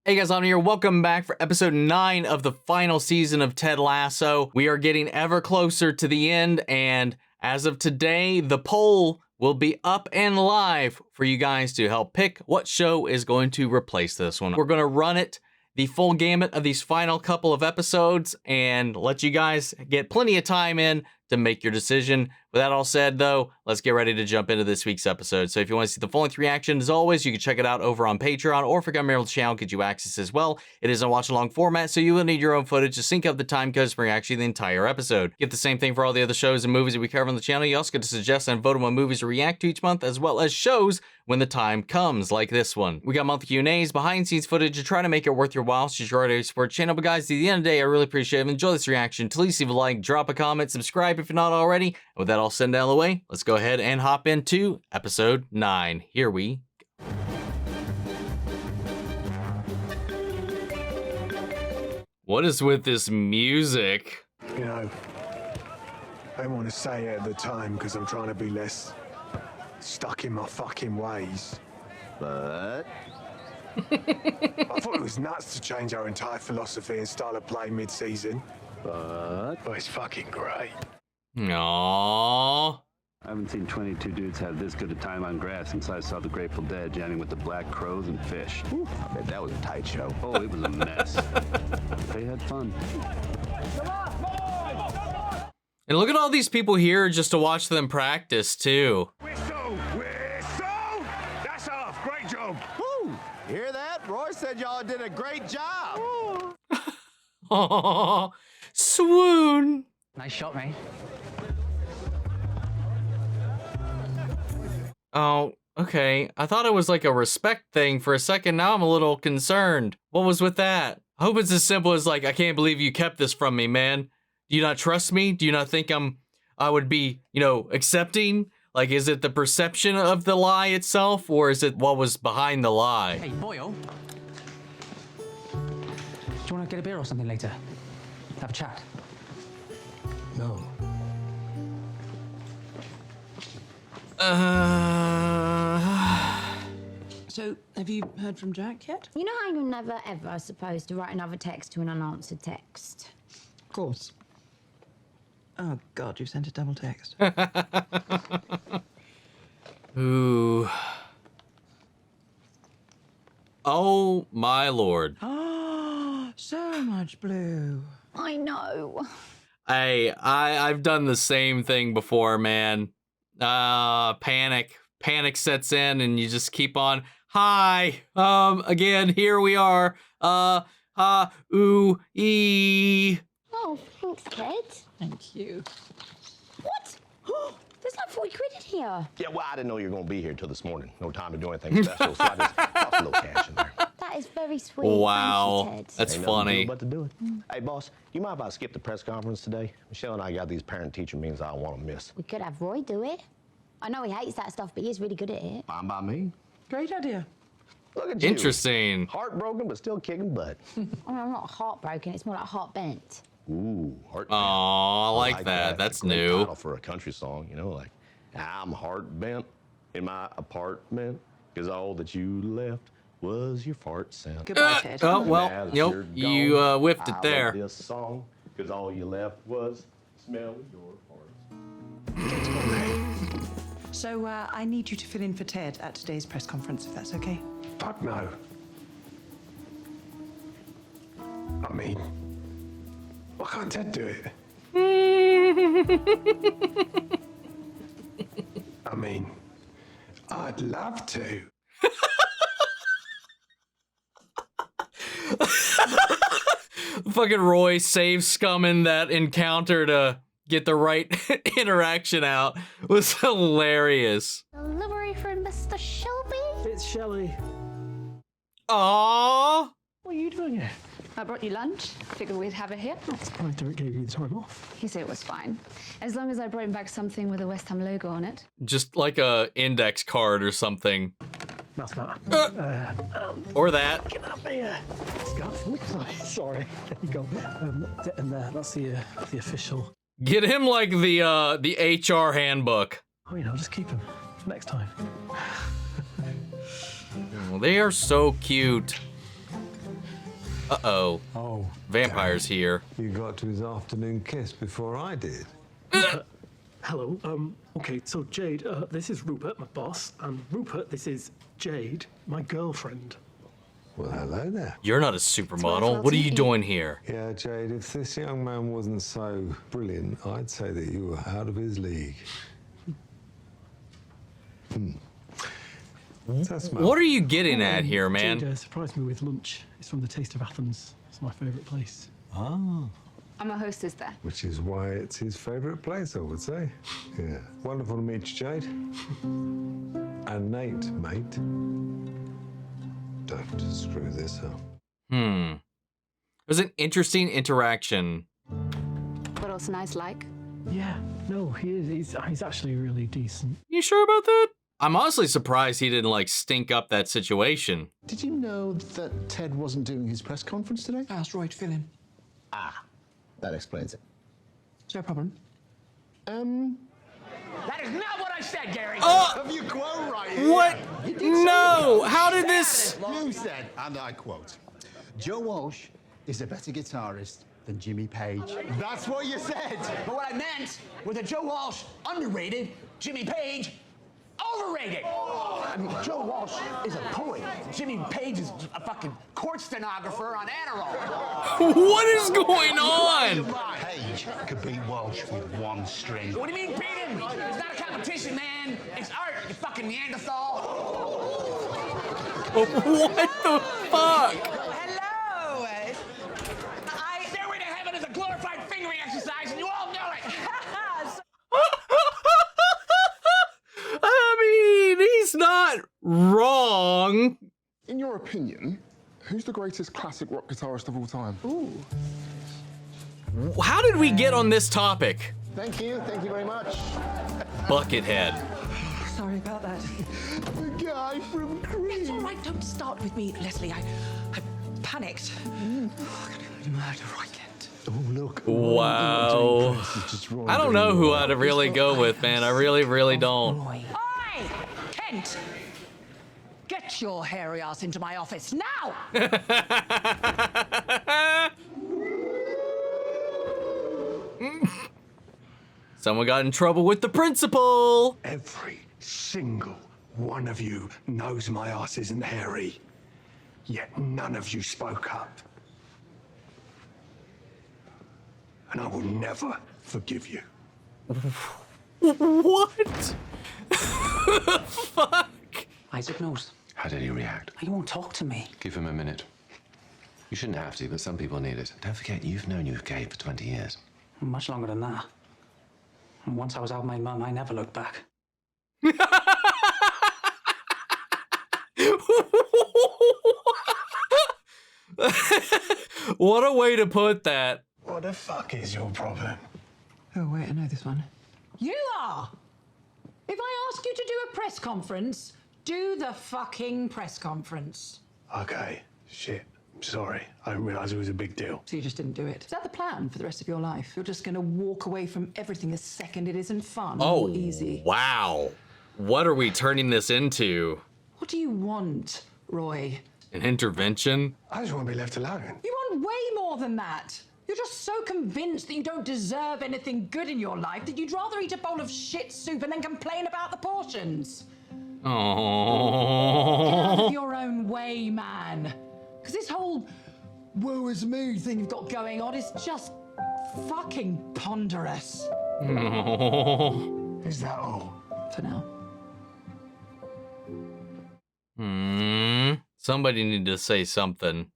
Hey guys, I'm here. Welcome back for episode 9 of the final season of Ted Lasso. We are getting ever closer to the end, and as of today, the poll will be up and live for you guys to help pick what show is going to replace this one. We're going to run it the full gamut of these final couple of episodes and let you guys get plenty of time in to make your decision. With that all said, though, let's get ready to jump into this week's episode. So if you want to see the full-length reaction, as always, you can check it out over on Patreon, or if you're on the channel, get you access as well. It is a watch-along format, so you will need your own footage to sync up the time codes for actually the entire episode. Get the same thing for all the other shows and movies that we cover on the channel. You also get to suggest and vote on what movies to react to each month, as well as shows when the time comes, like this one. We got monthly Q&As, behind-the-scenes footage to try to make it worth your while, so you're already support the channel. But guys, at the end of the day, I really appreciate it. Enjoy this reaction. Please leave a like, drop a comment, subscribe if you're not already. And with that all said and out of the way, let's go ahead and hop into episode 9. Here we go. What is with this music? You know, I didn't want to say it at the time because I'm trying to be less stuck in my fucking ways. But I thought it was nuts to change our entire philosophy and style of play mid-season. But it's fucking great. Aww. I haven't seen 22 dudes have this good a time on grass since I saw the Grateful Dead jamming with the Black Crows and Fish. I bet that was a tight show. Oh, it was a mess. They had fun. And look at all these people here just to watch them practice, too. Whistle! That's off! Great job! Woo! You hear that? Roy said y'all did a great job. Aww. Swoon. Nice shot, mate. Oh, okay. I thought it was like a respect thing for a second. Now I'm a little concerned. What was with that? I hope it's as simple as like, I can't believe you kept this from me, man. Do you not trust me? Do you not think I would be, accepting? Like, is it the perception of the lie itself, or is it what was behind the lie? Hey, Boyle. Do you want to get a beer or something later? Have a chat. No. So, have you heard from Jack yet? You know how you're never ever supposed to write another text to an unanswered text? Of course. Oh, God, you sent a double text. Ooh. Oh, my lord. Oh, so much blue. I know. Hey, I've done the same thing before, man. Panic sets in and you just keep on. Hi, again, here we are. Ooh, ee. Oh, thanks, Ted. Thank you. What? There's like 40 quid in here. Yeah, well, I didn't know you were going to be here till this morning. No time to do anything special, so I just tossed a little cash in there. That is very sweet. Wow, Thank you, Ted. that's Ain't nothing to funny. do but to do it. Hey, boss, you mind if I skip the press conference today? Michelle and I got these parent-teacher meetings I don't want to miss. We could have Roy do it. I know he hates that stuff, but he is really good at it. Fine by me. Great idea. Look at you. Interesting. Heartbroken, but still kicking butt. I mean, I'm not heartbroken. It's more like heart bent. Ooh, heart. Aw, I like that. That's a great new. title for a country song, like I'm heart bent in my apartment because all that you left was your fart scent. Goodbye, Ted. Oh, Now well, that yep, you're you gone, whiffed I it love there. This song because all you left was smell of your farts. So, I need you to fill in for Ted at today's press conference, if that's okay. Fuck no. I mean, why can't Ted do it? I mean, I'd love to. Fucking Roy saves scum in that encounter to get the right interaction out. It was hilarious. Delivery for Mr. Shelby? It's Shelley. Aww. What are you doing here? I brought you lunch. Figured we'd have it here. I don't gave you the time off. He said it was fine. As long as I brought him back something with a West Ham logo on it. Just like a index card or something. That's not. Or that. Get up here. Sorry. There you go. And that's the official. Get him like the HR handbook. Oh, just keep him for next time. Oh, they are so cute. Uh-oh. Oh. Vampires here. You got to his afternoon kiss before I did. Hello. Okay, so Jade, this is Rupert, my boss, and Rupert, this is Jade, my girlfriend. Well, hello there. You're not a supermodel. What are you doing here? Yeah, Jade, if this young man wasn't so brilliant, I'd say that you were out of his league. What's that smell? What are you getting at here, man? Jade surprised me with lunch. It's from the Taste of Athens. It's my favourite place. Ah. I'm a hostess there. Which is why it's his favourite place, I would say. Yeah. Wonderful to meet you, Jade. And Nate, mate. Don't screw this up. It was an interesting interaction. What else nice like? Yeah, no, he is. He's actually really decent. You sure about that? I'm honestly surprised he didn't, like, stink up that situation. Did you know that Ted wasn't doing his press conference today? I asked Roy to fill in. Ah, that explains it. Is there a problem? That is not what I said, Gary. Have you quote right here? What? No! How did this? You said, and I quote, Joe Walsh is a better guitarist than Jimmy Page. That's what you said. But what I meant was that Joe Walsh underrated, Jimmy Page overrated. I mean, Joe Walsh is a poet. Jimmy Page is a fucking court stenographer on Adderall. What is going on? Page could beat Walsh with one string. What do you mean beat him? It's not a competition, man. It's art, you fucking Neanderthal. What the fuck? Hello. Stairway to Heaven is a glorified fingering exercise, and you all know it. I mean, he's not wrong. In your opinion, who's the greatest classic rock guitarist of all time? Ooh. How did we get on this topic? Thank you very much. Buckethead. Sorry about that. The guy from Creed. It's all right, don't start with me, Leslie. I panicked. Oh, I could murder Roy Kent. Oh, look. Wow. I don't know who I'd really go with, man. I really, really don't. Roy. Oi! Kent! Get your hairy ass into my office now! Someone got in trouble with the principal. Every single one of you knows my ass isn't hairy. Yet none of you spoke up. And I will never forgive you. What? Fuck. Isaac knows. How did he react? He won't talk to me. Give him a minute. You shouldn't have to, but some people need it. Don't forget, you've known you gay for 20 years. Much longer than that. And once I was out with my mum, I never looked back. What a way to put that. What the fuck is your problem? Oh, wait, I know this one. You are! If I ask you to do a press conference, do the fucking press conference. Okay, shit. Sorry. I didn't realise it was a big deal. So you just didn't do it. Is that the plan for the rest of your life? You're just gonna walk away from everything the second it isn't fun or easy? Wow. What are we turning this into? What do you want, Roy? An intervention? I just want to be left alone. You want way more than that. You're just so convinced that you don't deserve anything good in your life that you'd rather eat a bowl of shit soup and then complain about the portions. Oh. Get out of your own way, man. Because this whole woe is me thing you've got going on is just fucking ponderous. Is that all? For now. Somebody need to say something.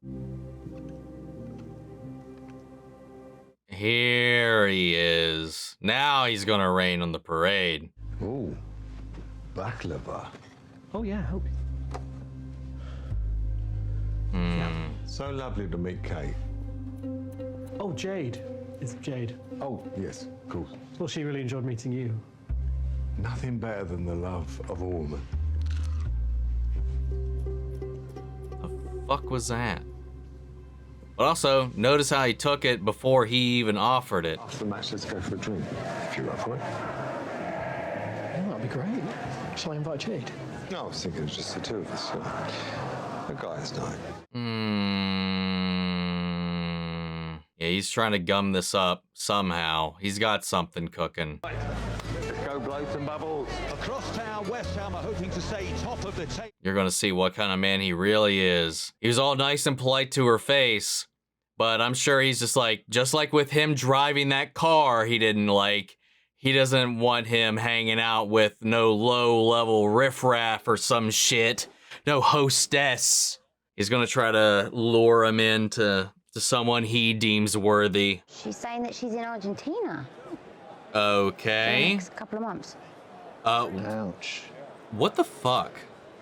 Here he is. Now he's gonna rain on the parade. Ooh, baklava. Oh, yeah, hope. So lovely to meet Kate. Oh, Jade. It's Jade. Oh, yes, of course. Well, she really enjoyed meeting you. Nothing better than the love of a woman. The fuck was that? But also, notice how he took it before he even offered it. After the match, let's go for a drink, if you're up for it. Yeah, that'd be great. Shall I invite Jade? No, I was thinking it was just the two of us. A guy's night. Yeah, he's trying to gum this up somehow. He's got something cooking. Let's go blow some bubbles. Across town, West Ham are hoping to stay top of the table. You're gonna see what kind of man he really is. He was all nice and polite to her face, but I'm sure he's just like with him driving that car, he doesn't want him hanging out with no low-level riffraff or some shit. No hostess. He's gonna try to lure him into someone he deems worthy. She's saying that she's in Argentina. Okay. For the next couple of months. Ouch. What the fuck?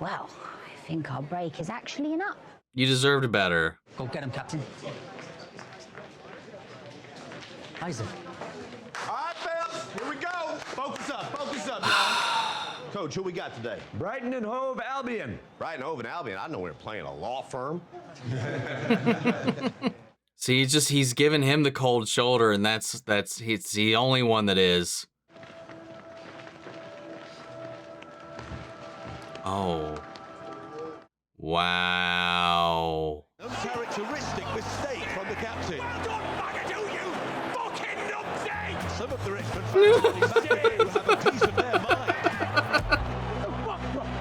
Well, I think our break is actually enough. You deserved better. Go get him, Captain. Isaac. All right, fellas, here we go. Focus up. Coach, who we got today? Brighton and Hove Albion. Brighton, Hove, and Albion. I know we're playing a law firm. See, he's giving him the cold shoulder, and he's the only one that is. Oh. Wow. Uncharacteristic mistake from the captain. Well done, McAdoo, you fucking numpty! Some of the Richmond fans have a piece of their mind.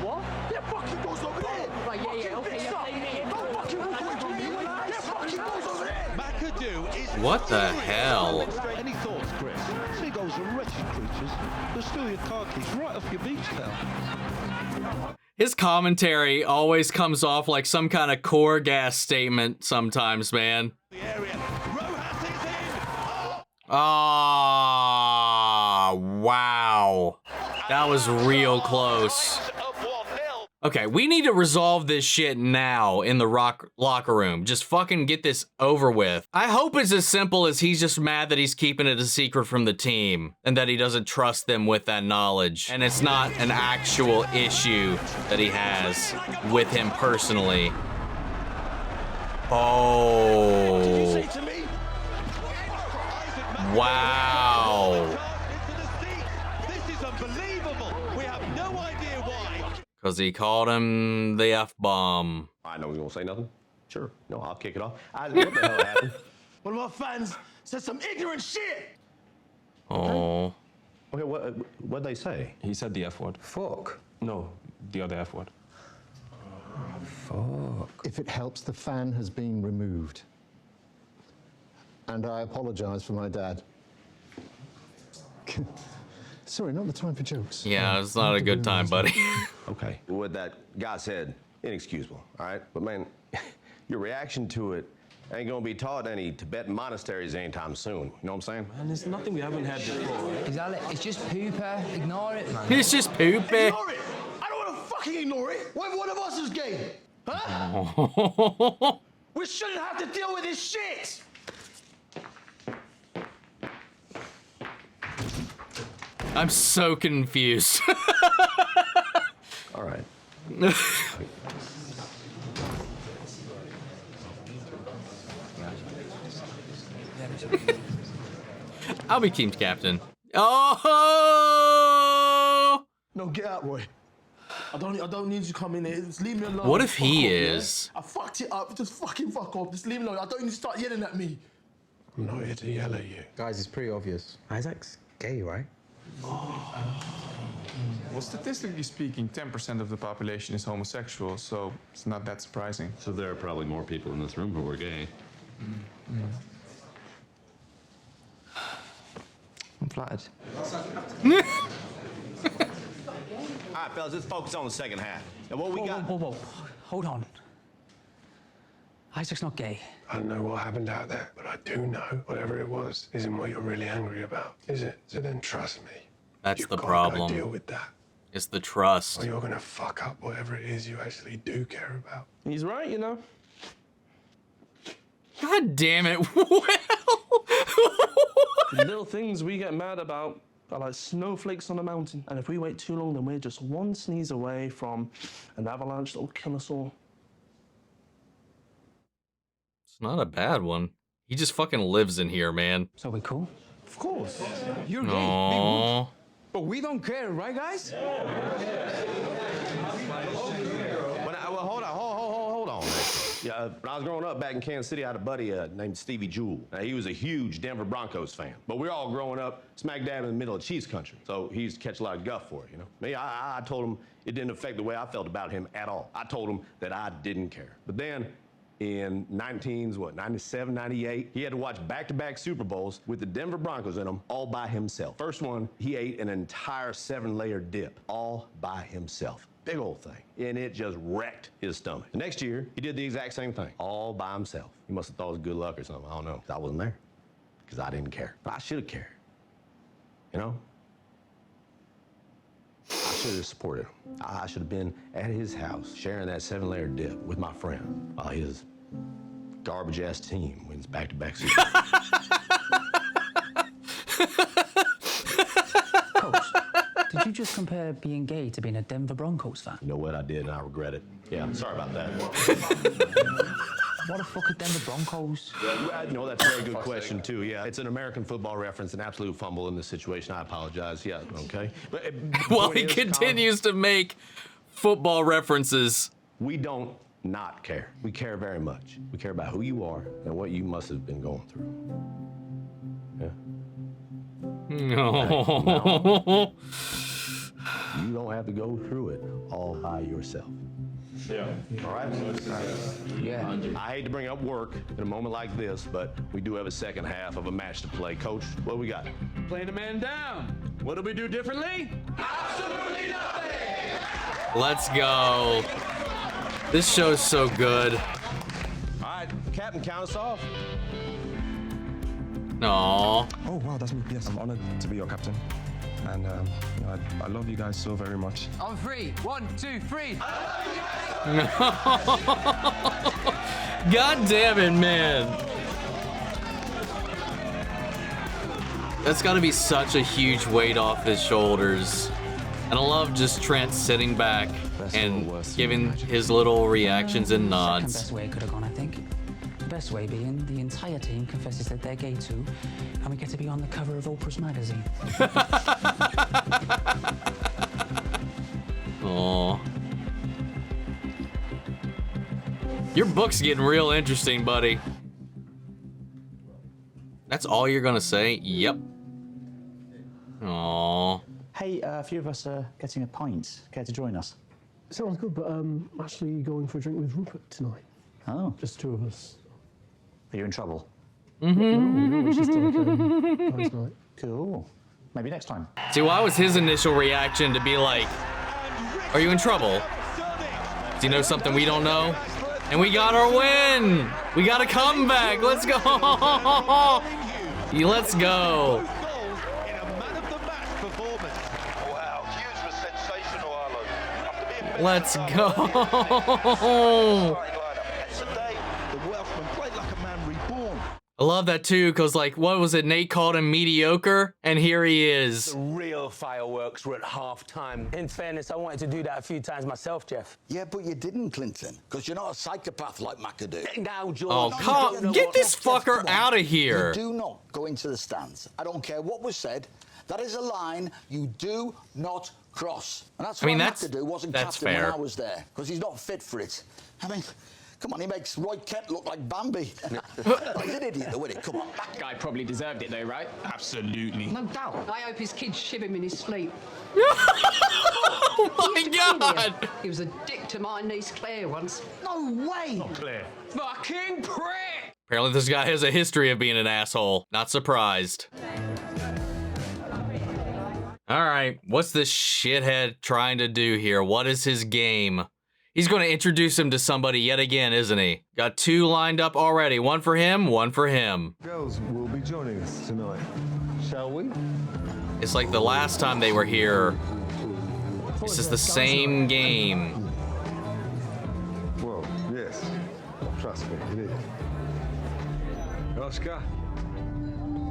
What? That fucking goes over there. Right, yeah, okay, McAdoo is... What the hell? Any thoughts, Chris? Seagulls are wretched creatures. They'll steal your car keys right off your beach now. His commentary always comes off like some kind of core gas statement sometimes, man. Ah, wow. That was real close. Okay, we need to resolve this shit now in the locker room. Just fucking get this over with. I hope it's as simple as he's just mad that he's keeping it a secret from the team and that he doesn't trust them with that knowledge. And it's not an actual issue that he has with him personally. Oh. Wow. This is unbelievable. We have no idea why. Because he called him the F-bomb. I know you won't say nothing. Sure. No, I'll kick it off. What the hell happened? One of our fans said some ignorant shit. Oh. Okay, what'd they say? He said the F word. Fuck. No, the other F word. Fuck. If it helps, the fan has been removed. And I apologize for my dad. Sorry, not the time for jokes. Yeah, it's not a good time, buddy. Okay. What that guy said, inexcusable, all right? But man, your reaction to it ain't gonna be taught in any Tibetan monasteries anytime soon. You know what I'm saying? Man, there's nothing we haven't had before. Exactly. It's just pooper. Ignore it, man. It's just pooper. Ignore it. I don't want to fucking ignore it. What if one of us is gay? Huh? We shouldn't have to deal with this shit. I'm so confused. All right. I'll be team captain. Oh! No, get out, Roy. I don't need you to come in here. Just leave me alone. What if he Fuck off, is? yeah? I fucked it up. Just fucking fuck off. Just leave me alone. I don't need to start yelling at me. I'm not here to yell at you. Guys, it's pretty obvious. Isaac's gay, right? Well, statistically speaking, 10% of the population is homosexual, so it's not that surprising. So there are probably more people in this room who are gay. I'm flattered. All right, fellas, let's focus on the second half. Now, what we got? Whoa. Hold on. Isaac's not gay. I don't know what happened out there, but I do know whatever it was isn't what you're really angry about, is it? So then trust me. That's You've the got problem. to deal with that. It's the trust. Or you're gonna fuck up whatever it is you actually do care about. He's right, you know. God damn it. The little things we get mad about are like snowflakes on a mountain. And if we wait too long, then we're just one sneeze away from an avalanche that'll kill us all. It's not a bad one. He just fucking lives in here, man. So we cool? Of course. You're gay. Aww. But we don't care, right, guys? Well, hold on. Yeah, when I was growing up back in Kansas City, I had a buddy named Stevie Jewell. Now, he was a huge Denver Broncos fan, but we were all growing up smack dab in the middle of Chiefs country, so he used to catch a lot of guff for it, you know? Me, I told him it didn't affect the way I felt about him at all. I told him that I didn't care. But then, in 97, 98, he had to watch back-to-back Super Bowls with the Denver Broncos in them all by himself. First one, he ate an entire 7-layer dip all by himself. Big old thing. And it just wrecked his stomach. The next year, he did the exact same thing, all by himself. He must have thought it was good luck or something. I don't know, 'cause I wasn't there. Because I didn't care. But I should have cared. You know? I should have supported him. I should have been at his house sharing that 7-layer dip with my friend while his garbage-ass team wins back-to-back Super Bowls. Did you just compare being gay to being a Denver Broncos fan? You know what? I did, and I regret it. Yeah, sorry about that. What the fuck are Denver Broncos? No, that's a very good question, too. Yeah, it's an American football reference, an absolute fumble in this situation. I apologize. Yeah, okay. But, While he continues to make football references. We don't not care. We care very much. We care about who you are and what you must have been going through. Yeah. No. You don't have to go through it all by yourself. Yeah. All right? Yeah. I hate to bring up work in a moment like this, but we do have a second half of a match to play. Coach, what do we got? Playing a man down. What do we do differently? Absolutely nothing! Let's go. This show's so good. All right, Captain, count us off. Aww. Oh, wow, that's me. Yes, I'm honored to be your captain. And you know, I love you guys so very much. On 3. 1, 2, 3. God damn it, man. That's gotta be such a huge weight off his shoulders. And I love just Trent sitting back and giving his little reactions and nods. Best way it could have gone, I think. The best way being the entire team confesses that they're gay too, and we get to be on the cover of Oprah's magazine. Aww. Your book's getting real interesting, buddy. That's all you're gonna say? Yep. Aww. Hey, a few of us are getting a pint. Care to join us? Sounds good, but I'm actually going for a drink with Rupert tonight. Oh. Just two of us. Are you in trouble? No, it's just like guys' night. Cool. Maybe next time. See, why was his initial reaction to be like, are you in trouble? Do you know something we don't know? And we got our win! We got a comeback! Let's go! Let's go! Let's go! I love that too, because like, what was it? Nate called him mediocre, and here he is. The real fireworks were at half-time. In fairness, I wanted to do that a few times myself, Jeff. Yeah, but you didn't, Clinton, because you're not a psychopath like McAdoo. Now, George. Oh, come, get this fucker out of here. You do not go into the stands. I don't care what was said. That is a line you do not cross. And that's why McAdoo wasn't captain when I was there, because he's not fit for it. I mean, come on, he makes Roy Kent look like Bambi. Well, he's an idiot, though, isn't he? Come on. That guy probably deserved it, though, right? Absolutely. No doubt. I hope his kids shib him in his sleep. Oh my God! He was a dick to my niece Claire once. No way! Not Claire. Fucking prick! Apparently this guy has a history of being an asshole. Not surprised. All right, what's this shithead trying to do here? What is his game? He's going to introduce him to somebody yet again, isn't he? Got two lined up already. One for him, one for him. Girls will be joining us tonight, shall we? It's like the last time they were here. This is the same game. Well, yes. Trust me, it is. Oscar,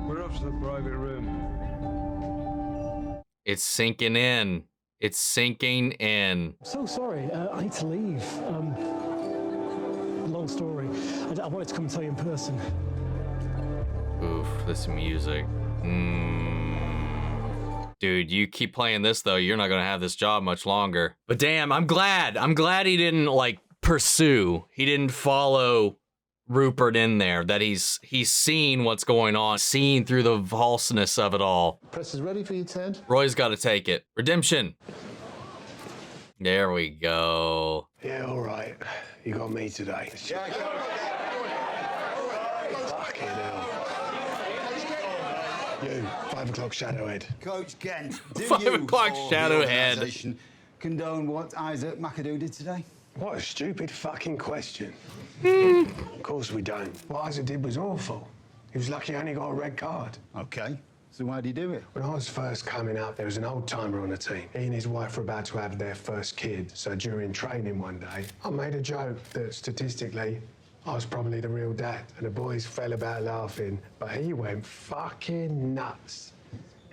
we're off to the private room. It's sinking in. It's sinking in. So sorry, I need to leave. Long story. I wanted to come and tell you in person. Oof, this music. Dude, you keep playing this though, you're not gonna have this job much longer. But damn, I'm glad he didn't like pursue. He didn't follow Rupert in there. That he's seen what's going on, seen through the falseness of it all. Press is ready for you, Ted. Roy's got to take it. Redemption. There we go. Yeah, all right. You got me today. Fucking hell. You, 5 o'clock Shadowhead. Coach Kent, do 5 you o'clock or the Shadowhead. organisation condone what Isaac McAdoo did today? What a stupid fucking question. Of course we don't. What Isaac did was awful. He was lucky he only got a red card. Okay, so why did he do it? When I was first coming up, there was an old-timer on the team. He and his wife were about to have their first kid, so during training one day, I made a joke that statistically, I was probably the real dad, and the boys fell about laughing, but he went fucking nuts.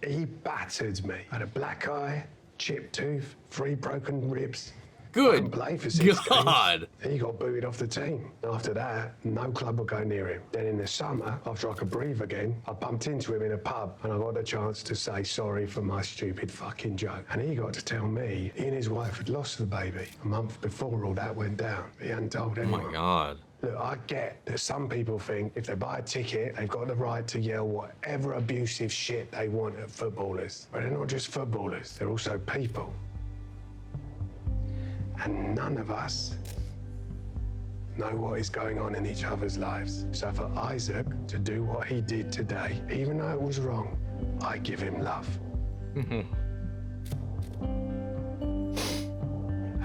He battered me. I had a black eye, chipped tooth, 3 broken ribs. Good Play for 6 God. games. He got booted off the team. After that, no club would go near him. Then in the summer, after I could breathe again, I bumped into him in a pub and I got the chance to say sorry for my stupid fucking joke. And he got to tell me he and his wife had lost the baby a month before all that went down. He hadn't told anyone. Oh my God. Look, I get that some people think if they buy a ticket, they've got the right to yell whatever abusive shit they want at footballers. But they're not just footballers, they're also people. And none of us know what is going on in each other's lives. So for Isaac to do what he did today, even though it was wrong, I give him love. And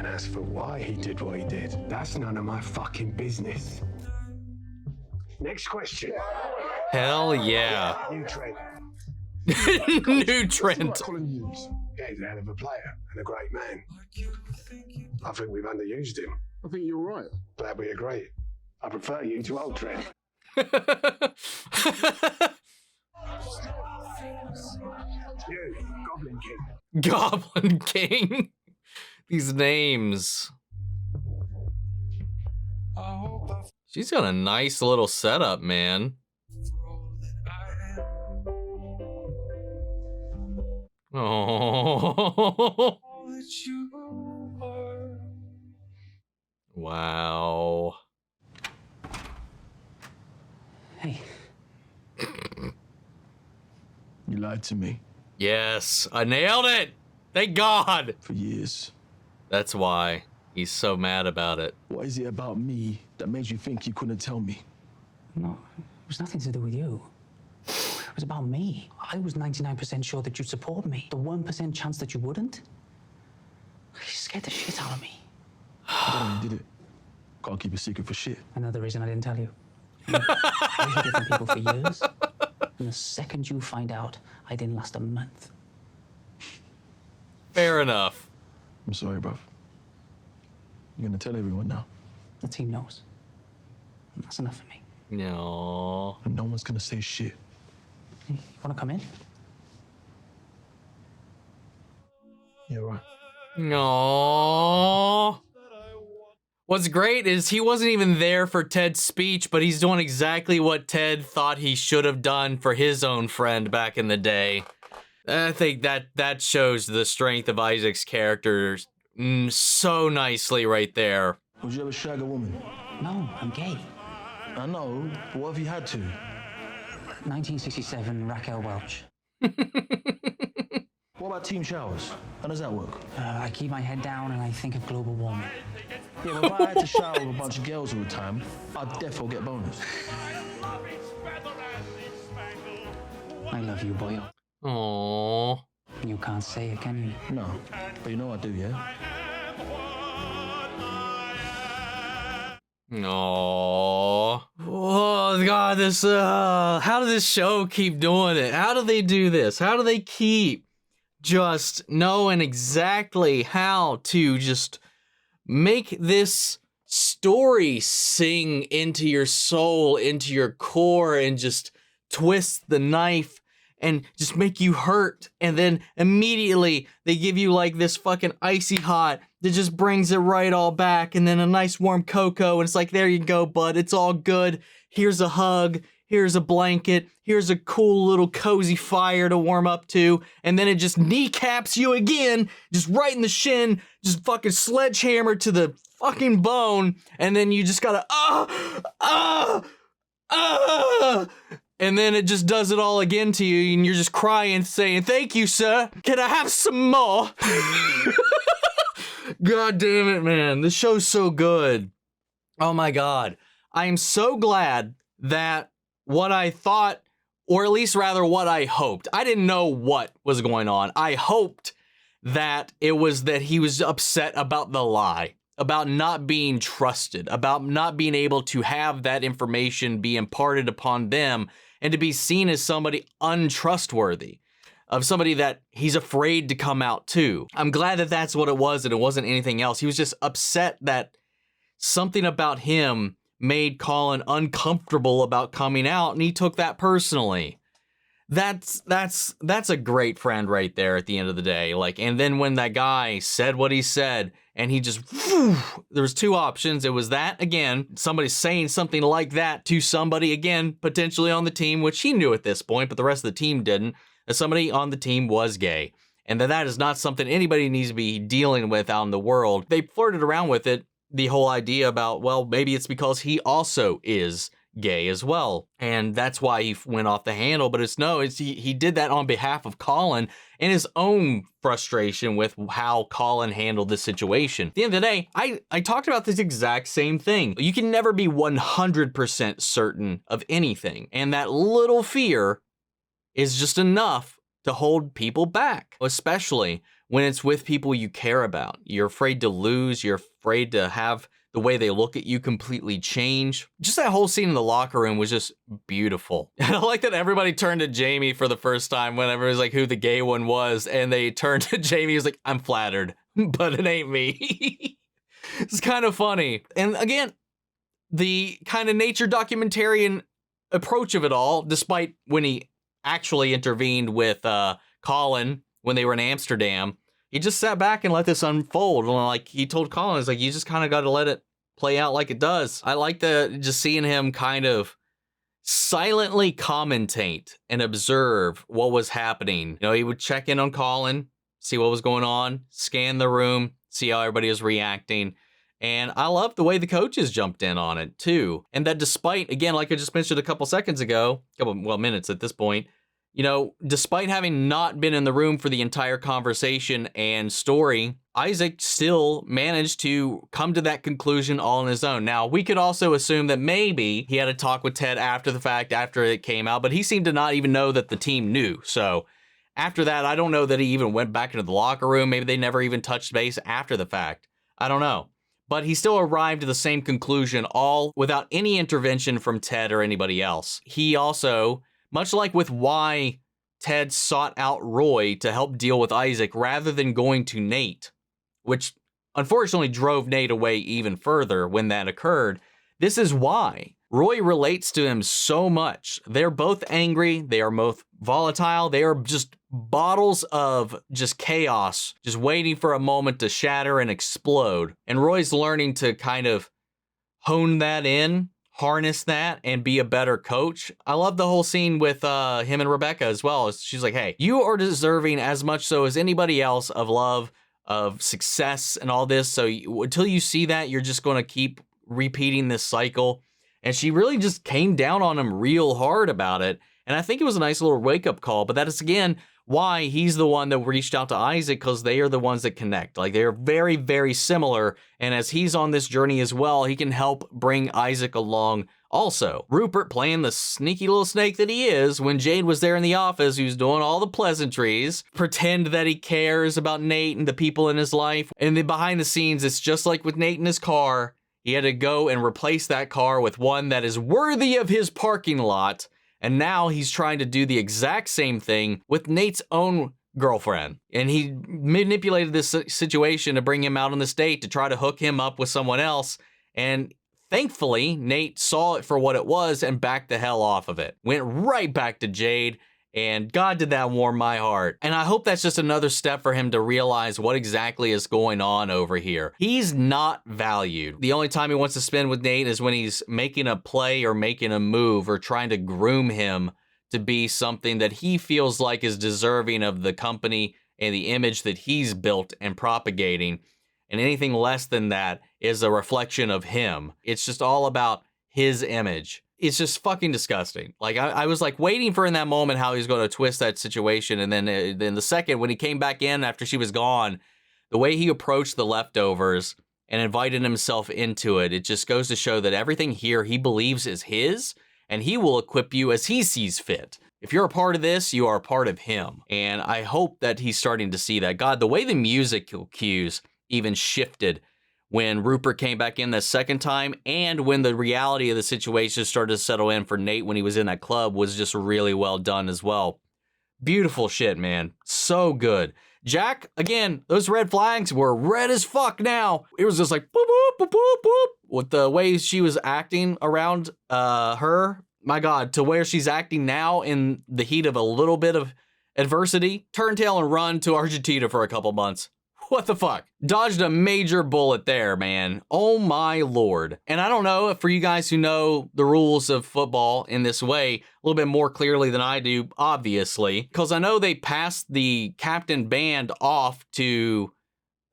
as for why he did what he did, that's none of my fucking business. Next question. Hell yeah. New Trent. New Trent. Yeah, he's a hell of a player and a great man. I think we've underused him. I think you're right. Glad we agree. I prefer you to old Trent. You, Goblin King. Goblin King. These names. She's got a nice little setup, man. Oh. Wow. Hey. You lied to me. Yes, I nailed it. Thank God. For years. That's why he's so mad about it. What is it about me that made you think you couldn't tell me? No, it was nothing to do with you. It was about me. I was 99% sure that you'd support me. The 1% chance that you wouldn't? You scared the shit out of me. I did it. Can't keep a secret for shit. Another reason I didn't tell you. I've been different people for years. And the second you find out, I didn't last a month. Fair enough. I'm sorry, bruv. You're gonna tell everyone now. The team knows. And that's enough for me. No. And no one's gonna say shit. You wanna come in? You're right. No. What's great is he wasn't even there for Ted's speech, but he's doing exactly what Ted thought he should have done for his own friend back in the day. I think that shows the strength of Isaac's character so nicely right there. Would you ever shag a woman? No, I'm gay. I know, but what if you had to? 1967, Raquel Welch. What about team showers? How does that work? I keep my head down and I think of global warming. Yeah, but if I had to shower with a bunch of girls all the time, I'd definitely get bonus. I love you, boyo. Aww. You can't say it, can you? No, but you know I do, yeah? Aww. Oh, God, this, how does this show keep doing it? How do they do this? How do they keep just knowing exactly how to just make this story sing into your soul, into your core, and just twist the knife and just make you hurt, and then immediately they give you like this fucking icy hot that just brings it right all back, and then a nice warm cocoa, and it's like, there you go, bud, it's all good. Here's a hug, here's a blanket, here's a cool little cozy fire to warm up to, and then it just kneecaps you again, just right in the shin, just fucking sledgehammer to the fucking bone, and then you just gotta, and then it just does it all again to you, and you're just crying, saying, "Thank you, sir. Can I have some more?" God damn it, man. This show's so good. Oh my God. I am so glad that what I thought, or at least rather what I hoped, I didn't know what was going on. I hoped that it was that he was upset about the lie, about not being trusted, about not being able to have that information be imparted upon them and to be seen as somebody untrustworthy, of somebody that he's afraid to come out to. I'm glad that that's what it was and it wasn't anything else. He was just upset that something about him made Colin uncomfortable about coming out, and he took that personally. That's a great friend right there at the end of the day. Like, and then when that guy said what he said, and he just, there was two options. It was that, again, somebody saying something like that to somebody, again, potentially on the team, which he knew at this point, but the rest of the team didn't, that somebody on the team was gay. And that is not something anybody needs to be dealing with out in the world. They flirted around with it, the whole idea about, well, maybe it's because he also is gay as well, and that's why he went off the handle. But he did that on behalf of Colin and his own frustration with how Colin handled the situation. At the end of the day, I talked about this exact same thing. You can never be 100% certain of anything, and that little fear is just enough to hold people back, especially when it's with people you care about. You're afraid to lose, you're afraid to have the way they look at you completely change. Just that whole scene in the locker room was just beautiful. And I like that everybody turned to Jamie for the first time whenever it was like who the gay one was, and they turned to Jamie. He was like, "I'm flattered, but it ain't me." It's kind of funny. And again, the kind of nature documentarian approach of it all, despite when he actually intervened with Colin when they were in Amsterdam, he just sat back and let this unfold. And like he told Colin, it's like, you just kind of got to let it play out like it does. I like just seeing him kind of silently commentate and observe what was happening. You know, he would check in on Colin, see what was going on, scan the room, see how everybody was reacting. And I love the way the coaches jumped in on it too. And that despite, again, like I just mentioned a couple seconds ago, minutes at this point, you know, despite having not been in the room for the entire conversation and story, Isaac still managed to come to that conclusion all on his own. Now, we could also assume that maybe he had a talk with Ted after the fact, after it came out, but he seemed to not even know that the team knew. So after that, I don't know that he even went back into the locker room. Maybe they never even touched base after the fact. I don't know. But he still arrived at the same conclusion, all without any intervention from Ted or anybody else. He also, much like with why Ted sought out Roy to help deal with Isaac rather than going to Nate, which unfortunately drove Nate away even further when that occurred, this is why. Roy relates to him so much. They're both angry. They are both volatile. They are just bottles of just chaos, just waiting for a moment to shatter and explode. And Roy's learning to kind of hone that in, harness that, and be a better coach. I love the whole scene with him and Rebecca as well. She's like, hey, you are deserving as much so as anybody else of love, of success, and all this. So until you see that, you're just going to keep repeating this cycle. And she really just came down on him real hard about it. And I think it was a nice little wake-up call. But that is, again, why he's the one that reached out to Isaac, because they are the ones that connect. Like, they're very, very similar. And as he's on this journey as well, he can help bring Isaac along also. Rupert, playing the sneaky little snake that he is, when Jade was there in the office, he was doing all the pleasantries, pretend that he cares about Nate and the people in his life. And then behind the scenes, it's just like with Nate in his car. He had to go and replace that car with one that is worthy of his parking lot. And now he's trying to do the exact same thing with Nate's own girlfriend. And he manipulated this situation to bring him out on this date to try to hook him up with someone else. And thankfully, Nate saw it for what it was and backed the hell off of it. Went right back to Jade. And God, did that warm my heart. And I hope that's just another step for him to realize what exactly is going on over here. He's not valued. The only time he wants to spend with Nate is when he's making a play or making a move or trying to groom him to be something that he feels like is deserving of the company and the image that he's built and propagating. And anything less than that is a reflection of him. It's just all about his image. It's just fucking disgusting. Like, I was like waiting for in that moment how he was going to twist that situation. And then the second, when he came back in after she was gone, the way he approached the leftovers and invited himself into it, it just goes to show that everything here he believes is his, and he will equip you as he sees fit. If you're a part of this, you are a part of him. And I hope that he's starting to see that. God, the way the music cues even shifted when Rupert came back in the second time, and when the reality of the situation started to settle in for Nate when he was in that club, was just really well done as well. Beautiful shit, man. So good. Jack, again, those red flags were red as fuck now. It was just like, boop, boop, boop, boop, boop. With the way she was acting around her, my God, to where she's acting now in the heat of a little bit of adversity. Turn tail and run to Argentina for a couple months. What the fuck? Dodged a major bullet there, man. Oh my Lord. And I don't know, for you guys who know the rules of football in this way a little bit more clearly than I do, obviously, because I know they passed the captain band off to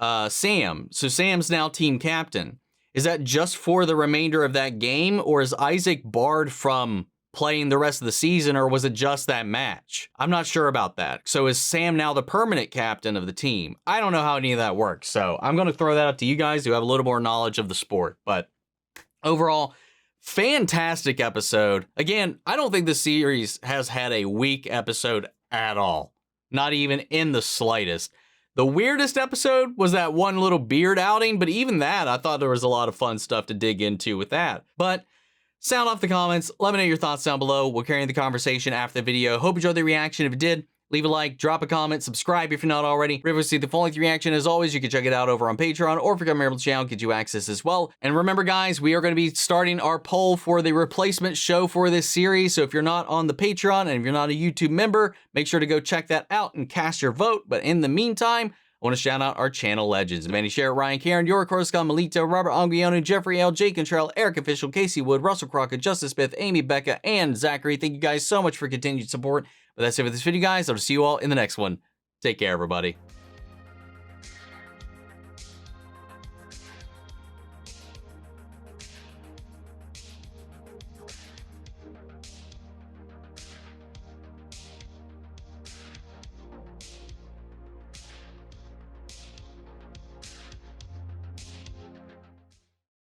Sam. So Sam's now team captain. Is that just for the remainder of that game, or is Isaac barred from playing the rest of the season, or was it just that match? I'm not sure about that. So is Sam now the permanent captain of the team? I don't know how any of that works, so I'm going to throw that up to you guys who have a little more knowledge of the sport. But overall, fantastic episode. Again, I don't think the series has had a weak episode at all. Not even in the slightest. The weirdest episode was that one little beard outing, but even that, I thought there was a lot of fun stuff to dig into with that. But sound off the comments. Let me know your thoughts down below. We'll carry the conversation after the video. Hope you enjoyed the reaction. If you did, leave a like, drop a comment, subscribe if you're not already. If you see the full length reaction, as always, you can check it out over on Patreon, or if you're a member of the channel, get you access as well. And remember, guys, we are going to be starting our poll for the replacement show for this series. So if you're not on the Patreon and if you're not a YouTube member, make sure to go check that out and cast your vote. But in the meantime, I want to shout out our channel legends: Manny Sherritt, Ryan Karen, York Coruscant, Melito, Robert Anguiano, Jeffrey L, Jake Contrell, Eric Official, Casey Wood, Russell Crockett, Justice Smith, Amy Becca, and Zachary. Thank you guys so much for continued support. But that's it for this video, guys. I'll see you all in the next one. Take care, everybody.